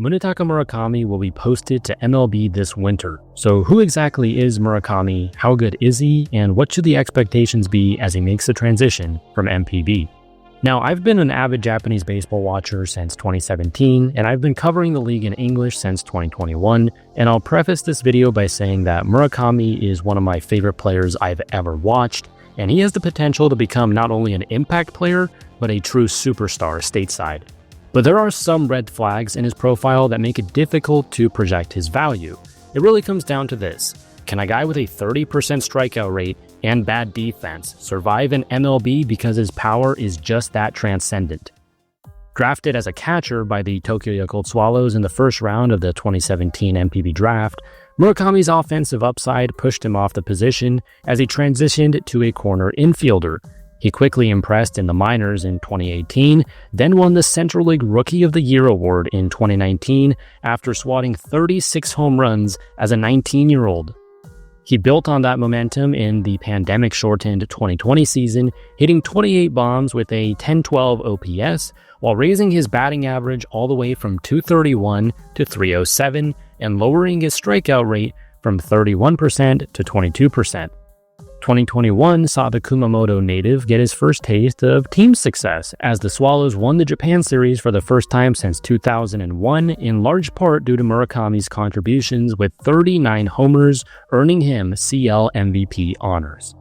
Munetaka Murakami will be posted to MLB this winter. So who exactly is Murakami, how good is he, and what should the expectations be as he makes the transition from NPB? Now, I've been an avid Japanese baseball watcher since 2017, and I've been covering the league in English since 2021, and I'll preface this video by saying that Murakami is one of my favorite players I've ever watched, and he has the potential to become not only an impact player, but a true superstar stateside. But there are some red flags in his profile that make it difficult to project his value. It really comes down to this: can a guy with a 30% strikeout rate and bad defense survive in MLB because his power is just that transcendent? Drafted as a catcher by the Tokyo Yakult Swallows in the first round of the 2017 NPB draft, Murakami's offensive upside pushed him off the position as he transitioned to a corner infielder. He quickly impressed in the minors in 2018, then won the Central League Rookie of the Year award in 2019 after swatting 36 home runs as a 19-year-old. He built on that momentum in the pandemic-shortened 2020 season, hitting 28 bombs with a 1012 OPS, while raising his batting average all the way from 231 to 307 and lowering his strikeout rate from 31% to 22%. 2021 saw the Kumamoto native get his first taste of team success as the Swallows won the Japan Series for the first time since 2001, in large part due to Murakami's contributions with 39 homers, earning him CL MVP honors.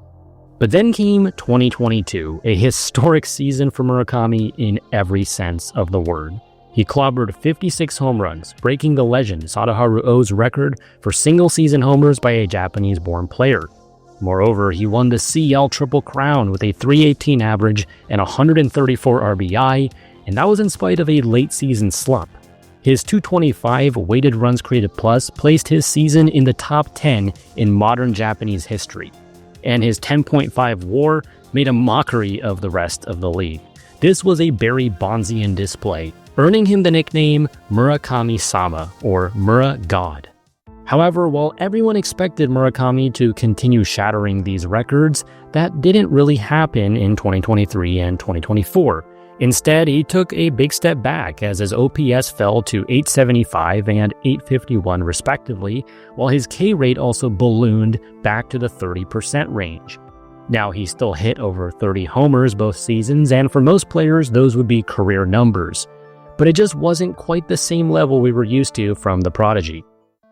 But then came 2022, a historic season for Murakami in every sense of the word. He clobbered 56 home runs, breaking the legend Sadaharu Oh's record for single-season homers by a Japanese-born player. Moreover, he won the CL Triple Crown with a .318 average and 134 RBI, and that was in spite of a late-season slump. His .225 weighted runs created plus placed his season in the top 10 in modern Japanese history, and his 10.5 WAR made a mockery of the rest of the league. This was a Barry Bonzian display, earning him the nickname Murakami-sama, or Mura God. However, while everyone expected Murakami to continue shattering these records, that didn't really happen in 2023 and 2024. Instead, he took a big step back as his OPS fell to 875 and 851 respectively, while his K rate also ballooned back to the 30% range. Now, he still hit over 30 homers both seasons, and for most players, those would be career numbers. But it just wasn't quite the same level we were used to from the prodigy.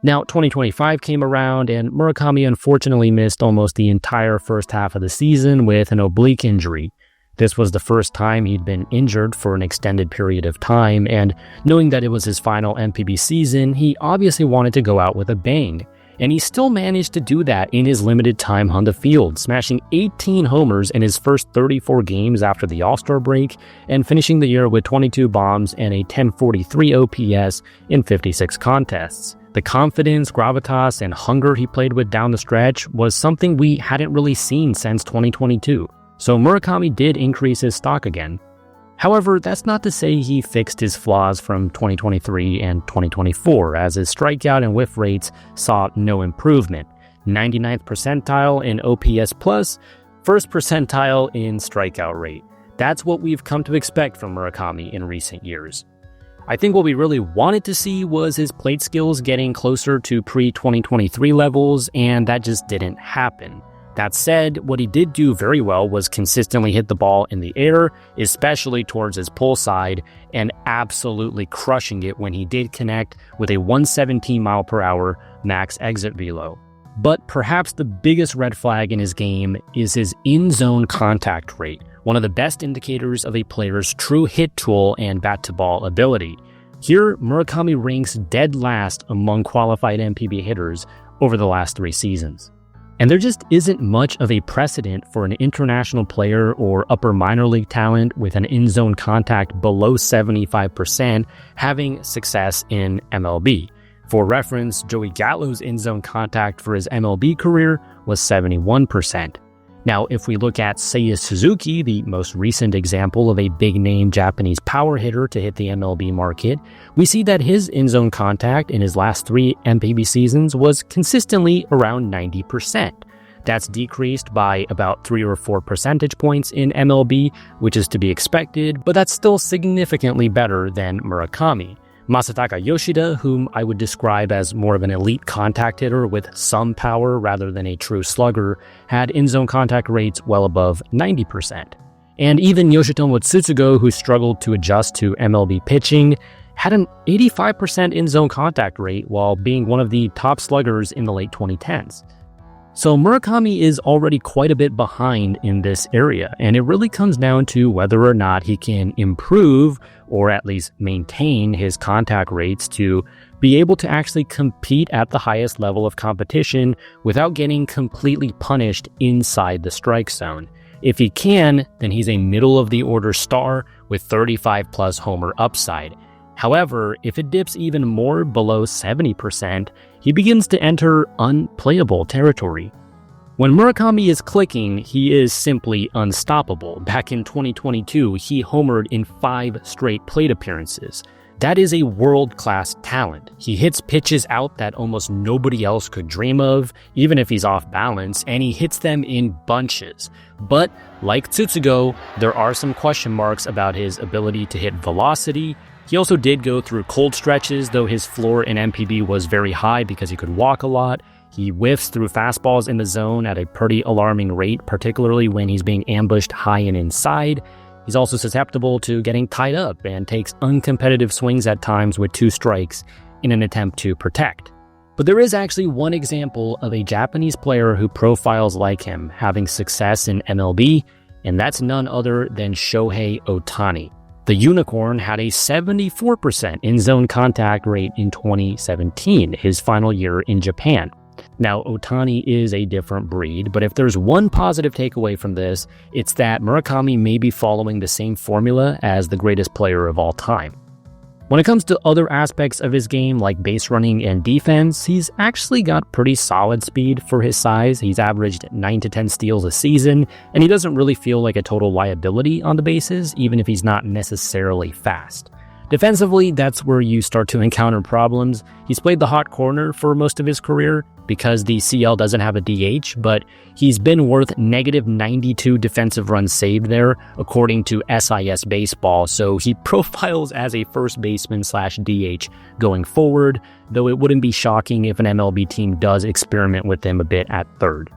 Now, 2025 came around, and Murakami unfortunately missed almost the entire first half of the season with an oblique injury. This was the first time he'd been injured for an extended period of time, and knowing that it was his final NPB season, he obviously wanted to go out with a bang. And he still managed to do that in his limited time on the field, smashing 18 homers in his first 34 games after the All-Star break, and finishing the year with 22 bombs and a 1043 OPS in 56 contests. The confidence, gravitas, and hunger he played with down the stretch was something we hadn't really seen since 2022, so Murakami did increase his stock again. However, that's not to say he fixed his flaws from 2023 and 2024, as his strikeout and whiff rates saw no improvement. 99th percentile in OPS plus, 1st percentile in strikeout rate. That's what we've come to expect from Murakami in recent years. I think what we really wanted to see was his plate skills getting closer to pre-2023 levels, and that just didn't happen. That said, what he did do very well was consistently hit the ball in the air, especially towards his pull side, and absolutely crushing it when he did connect with a 117 mph max exit velo. But perhaps the biggest red flag in his game is his in-zone contact rate, one of the best indicators of a player's true hit tool and bat-to-ball ability. Here, Murakami ranks dead last among qualified NPB hitters over the last 3 seasons. And there just isn't much of a precedent for an international player or upper minor league talent with an in-zone contact below 75% having success in MLB. For reference, Joey Gallo's in-zone contact for his MLB career was 71%. Now, if we look at Seiya Suzuki, the most recent example of a big-name Japanese power hitter to hit the MLB market, we see that his in-zone contact in his last 3 NPB seasons was consistently around 90%. That's decreased by about 3 or 4 percentage points in MLB, which is to be expected, but that's still significantly better than Murakami. Masataka Yoshida, whom I would describe as more of an elite contact hitter with some power rather than a true slugger, had in-zone contact rates well above 90%. And even Yoshitomo Tsutsugo, who struggled to adjust to MLB pitching, had an 85% in-zone contact rate while being one of the top sluggers in the late 2010s. So Murakami is already quite a bit behind in this area, and it really comes down to whether or not he can improve or at least maintain his contact rates to be able to actually compete at the highest level of competition without getting completely punished inside the strike zone. If he can, then he's a middle-of-the-order star with 35-plus homer upside. However, if it dips even more below 70%, he begins to enter unplayable territory. When Murakami is clicking, he is simply unstoppable. Back in 2022, he homered in 5 straight plate appearances. That is a world-class talent. He hits pitches out that almost nobody else could dream of, even if he's off balance, and he hits them in bunches. But, like Tsutsugo, there are some question marks about his ability to hit velocity. He also did go through cold stretches, though his floor in NPB was very high because he could walk a lot. He whiffs through fastballs in the zone at a pretty alarming rate, particularly when he's being ambushed high and inside. He's also susceptible to getting tied up and takes uncompetitive swings at times with 2 strikes in an attempt to protect. But there is actually one example of a Japanese player who profiles like him having success in MLB, and that's none other than Shohei Ohtani. The Unicorn had a 74% in-zone contact rate in 2017, his final year in Japan. Now, Ohtani is a different breed, but if there's one positive takeaway from this, it's that Murakami may be following the same formula as the greatest player of all time. When it comes to other aspects of his game, like base running and defense, he's actually got pretty solid speed for his size. He's averaged 9 to 10 steals a season, and he doesn't really feel like a total liability on the bases, even if he's not necessarily fast. Defensively, that's where you start to encounter problems. He's played the hot corner for most of his career because the CL doesn't have a DH, but he's been worth negative 92 defensive runs saved there, according to SIS Baseball, so he profiles as a first baseman/DH going forward, though it wouldn't be shocking if an MLB team does experiment with him a bit at third.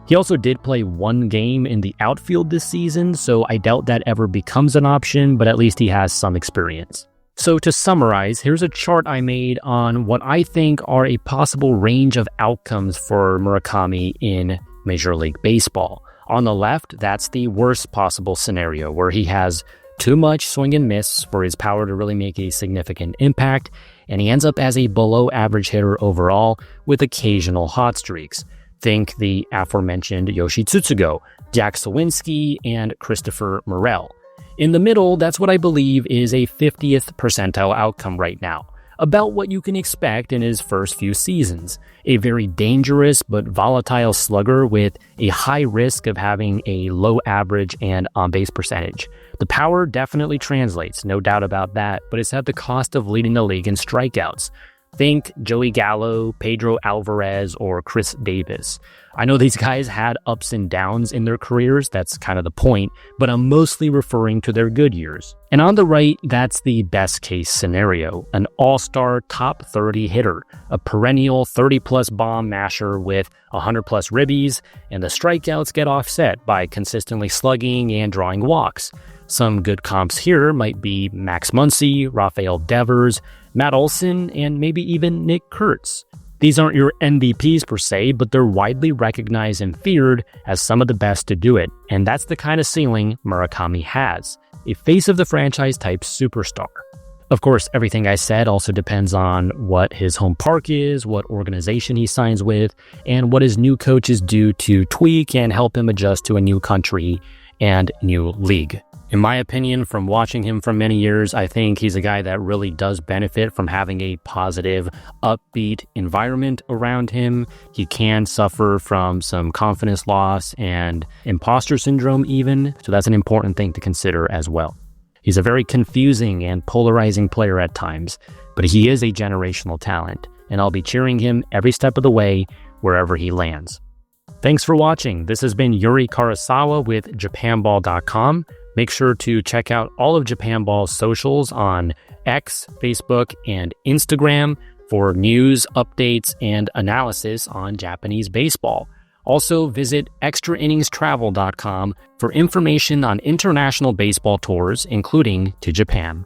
He also did play 1 game in the outfield this season, so I doubt that ever becomes an option, but at least he has some experience. So to summarize, here's a chart I made on what I think are a possible range of outcomes for Murakami in Major League Baseball. On the left, that's the worst possible scenario, where he has too much swing and miss for his power to really make a significant impact, and he ends up as a below-average hitter overall with occasional hot streaks. Think the aforementioned Yoshi Tsutsugo, Jack Sawinski, and Christopher Morel. In the middle, that's what I believe is a 50th percentile outcome right now, about what you can expect in his first few seasons. A very dangerous but volatile slugger with a high risk of having a low average and on-base percentage. The power definitely translates, no doubt about that, but it's at the cost of leading the league in strikeouts. Think Joey Gallo, Pedro Alvarez, or Chris Davis. I know these guys had ups and downs in their careers, that's kind of the point, but I'm mostly referring to their good years. And on the right, that's the best case scenario, an all-star top 30 hitter, a perennial 30-plus bomb masher with 100-plus ribbies, and the strikeouts get offset by consistently slugging and drawing walks. Some good comps here might be Max Muncy, Rafael Devers, Matt Olson, and maybe even Nick Kurtz. These aren't your MVPs per se, but they're widely recognized and feared as some of the best to do it, and that's the kind of ceiling Murakami has, a face of the franchise type superstar. Of course, everything I said also depends on what his home park is, what organization he signs with, and what his new coaches do to tweak and help him adjust to a new country and new league. In my opinion, from watching him for many years, I think he's a guy that really does benefit from having a positive, upbeat environment around him. He can suffer from some confidence loss and imposter syndrome even, so that's an important thing to consider as well. He's a very confusing and polarizing player at times, but he is a generational talent, and I'll be cheering him every step of the way wherever he lands. Thanks for watching. This has been Yuri Karasawa with JapanBall.com. Make sure to check out all of JapanBall's socials on X, Facebook, and Instagram for news, updates, and analysis on Japanese baseball. Also, visit extrainningstravel.com for information on international baseball tours, including to Japan.